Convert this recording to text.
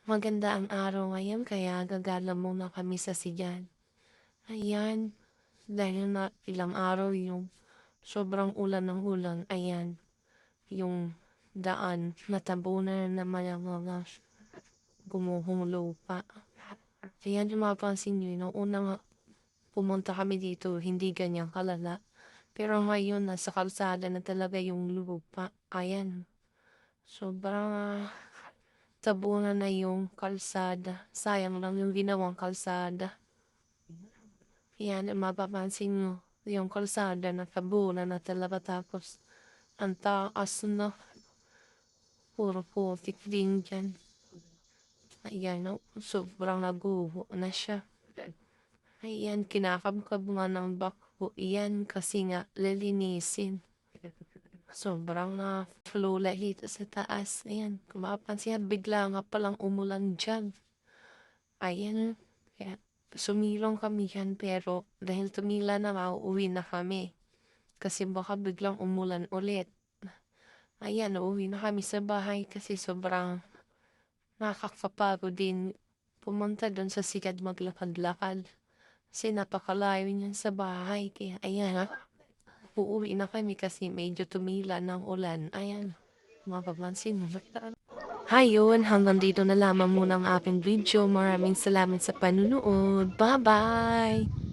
Maganda ang araw ngayon kaya gagala muna kami sa sigan. Ayan, dahil na ilang araw yung sobrang ulan ng ulan, ayan, yung daan natabunan na mga gumuhong lupa. Ayan, yung mapansin nyo, nung unang pumunta kami dito, hindi ganyan kalala. Pero ngayon, nasa kalsada na talaga yung lupa. Ayan, sobrang tabunan na yung kalsada. Sayang lang yung ginawang kalsada. Yan, mapapansin mo, yung kalsada natabunan na talaga tapos ang taas na, puro putik din dyan. Ayan, no, sobrang naguho na siya. Ayan, kinakabkab nga ng bakbo. Iyan, kasi nga, lilinisin. Sobrang na flula dito sa taas. Ayan, kung mapapansin, bigla nga palang umulan dyan. Ayan, kaya sumilong kami yan pero dahil tumila na mauuwi na kami. Kasi baka biglang umulan ulit. Ayan, uuwi na kami sa bahay kasi sobrang nakakapagod din pumunta doon sa sikat maglakad-lakad. Kasi napakalayo niyan sa bahay. Kaya ayan, uuwi na kami kasi medyo tumila ng ulan. Ayan, mapapansin mo. Hayun, hanggang dito na lamang muna ang aking video. Maraming salamat sa panunood. Bye-bye!